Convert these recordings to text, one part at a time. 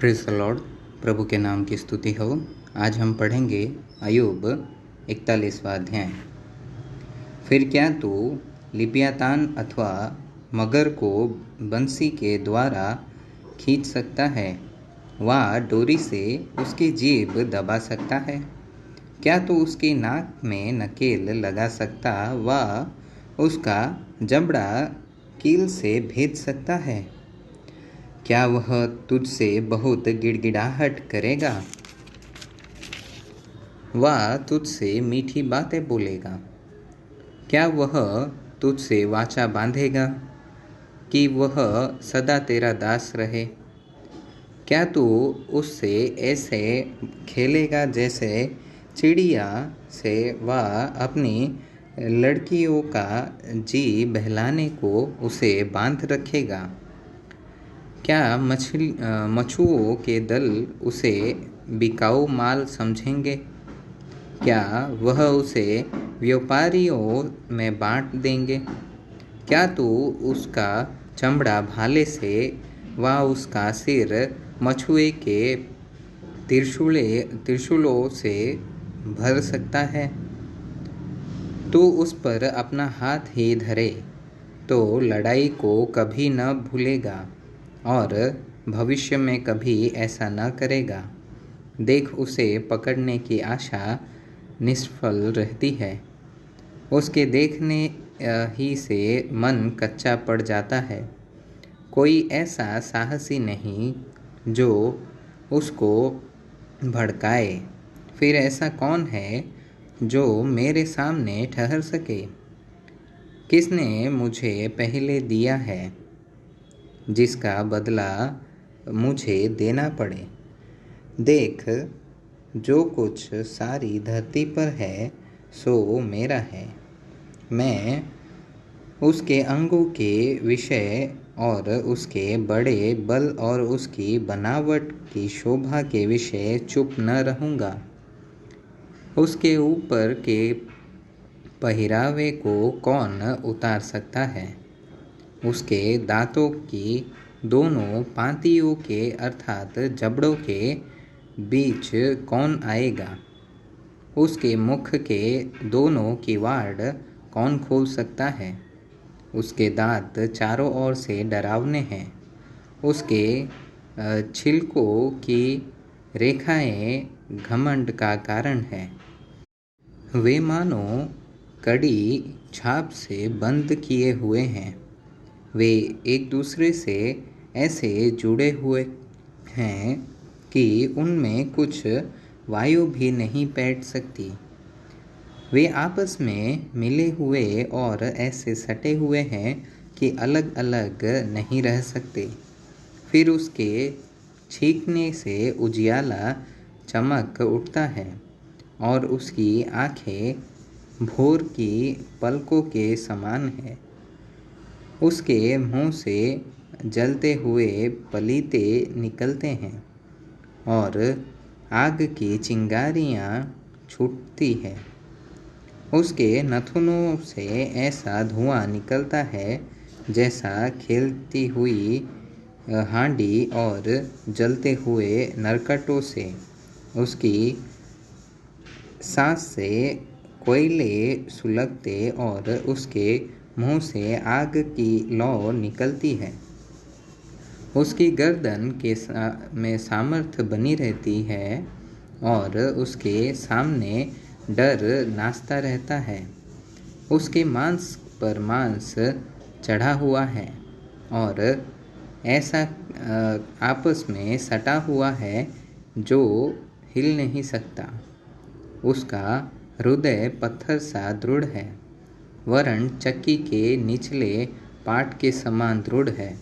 Praise the Lord. प्रभु के नाम की स्तुति हो। आज हम पढ़ेंगे अय्यूब 41वां अध्याय। फिर क्या तू लिव्यातान अथवा मगर को बंसी के द्वारा खींच सकता है? वा डोरी से उसकी जीभ दबा सकता है? क्या तू उसकी नाक में नकेल लगा सकता वा उसका जबड़ा कील से भेद सकता है? क्या वह तुझसे बहुत गिड़गिड़ाहट करेगा व तुझसे मीठी बातें बोलेगा? क्या वह तुझसे वाचा बांधेगा कि वह सदा तेरा दास रहे? क्या तू उससे ऐसे खेलेगा जैसे चिड़िया से व अपनी लड़कियों का जी बहलाने को उसे बांध रखेगा? क्या मछुओं के दल उसे बिकाऊ माल समझेंगे? क्या वह उसे व्यापारियों में बांट देंगे? क्या तू उसका चमड़ा भाले से व उसका सिर मछुए के त्रिशूलों से भर सकता है? तू उस पर अपना हाथ ही धरे तो लड़ाई को कभी न भूलेगा और भविष्य में कभी ऐसा न करेगा। देख, उसे पकड़ने की आशा निष्फल रहती है। उसके देखने ही से मन कच्चा पड़ जाता है। कोई ऐसा साहसी नहीं जो उसको भड़काए। फिर ऐसा कौन है जो मेरे सामने ठहर सके? किसने मुझे पहले दिया है जिसका बदला मुझे देना पड़े? देख, जो कुछ सारी धरती पर है सो मेरा है। मैं उसके अंगों के विषय और उसके बड़े बल और उसकी बनावट की शोभा के विषय चुप न रहूँगा। उसके ऊपर के पहिरावे को कौन उतार सकता है? उसके दांतों की दोनों पांतियों के अर्थात जबड़ों के बीच कौन आएगा? उसके मुख के दोनों किवाड़ कौन खोल सकता है? उसके दांत चारों ओर से डरावने हैं। उसके छिलकों की रेखाएं घमंड का कारण है। वे मानो कड़ी छाप से बंद किए हुए हैं। वे एक दूसरे से ऐसे जुड़े हुए हैं कि उनमें कुछ वायु भी नहीं बैठ सकती। वे आपस में मिले हुए और ऐसे सटे हुए हैं कि अलग अलग नहीं रह सकते। फिर उसके छींकने से उजियाला चमक उठता है और उसकी आँखें भोर की पलकों के समान है। उसके मुंह से जलते हुए पलीते निकलते हैं और आग की चिंगारियाँ छूटती है। उसके नथुनों से ऐसा धुआं निकलता है जैसा खेलती हुई हांडी और जलते हुए नरकटों से। उसकी सांस से कोयले सुलगते और उसके मुंह से आग की लौ निकलती है। उसकी गर्दन में सामर्थ्य बनी रहती है और उसके सामने डर नाचता रहता है। उसके मांस पर मांस चढ़ा हुआ है और ऐसा आपस में सटा हुआ है जो हिल नहीं सकता। उसका हृदय पत्थर सा दृढ़ है वरन चक्की के निचले पाट के समान दृढ़ है।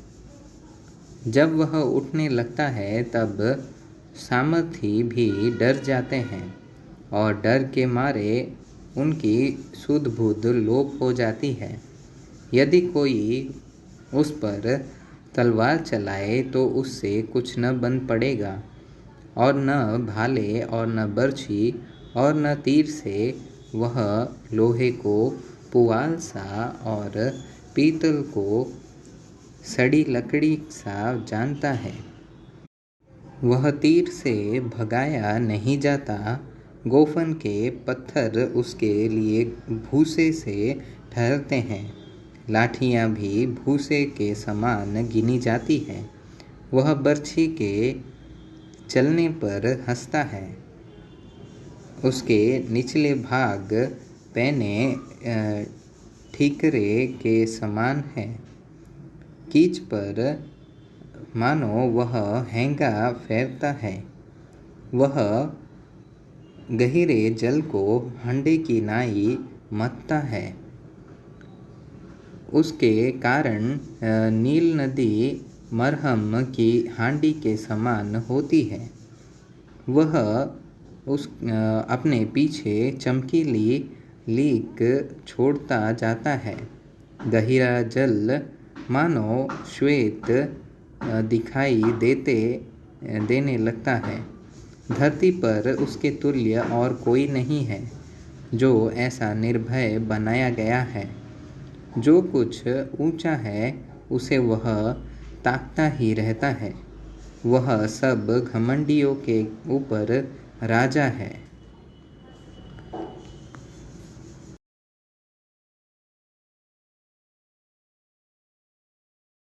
जब वह उठने लगता है तब सामर्थी भी डर जाते हैं और डर के मारे उनकी सुध बुध लोप हो जाती है। यदि कोई उस पर तलवार चलाए तो उससे कुछ न बन पड़ेगा और न भाले और न बर्छी और न तीर से वह लोहे को पुआल सा और पीतल को सड़ी लकड़ी सा जानता है। वह तीर से भगाया नहीं जाता, गोफन के पत्थर उसके लिए भूसे से ठहरते हैं, लाठियाँ भी भूसे के समान गिनी जाती हैं। वह बर्छी के चलने पर हंसता है, उसके निचले भाग पैने ठीकरे के समान है, कीच पर मानो वह हेंगा फेरता है। वह गहरे जल को हंडे की नाई मथता है, उसके कारण नील नदी मरहम की हांडी के समान होती है। वह अपने पीछे चमकीली लीक छोड़ता जाता है, गहरा जल मानो श्वेत दिखाई देने लगता है। धरती पर उसके तुल्य और कोई नहीं है, जो ऐसा निर्भय बनाया गया है। जो कुछ ऊंचा है उसे वह ताकता ही रहता है। वह सब घमंडियों के ऊपर राजा है।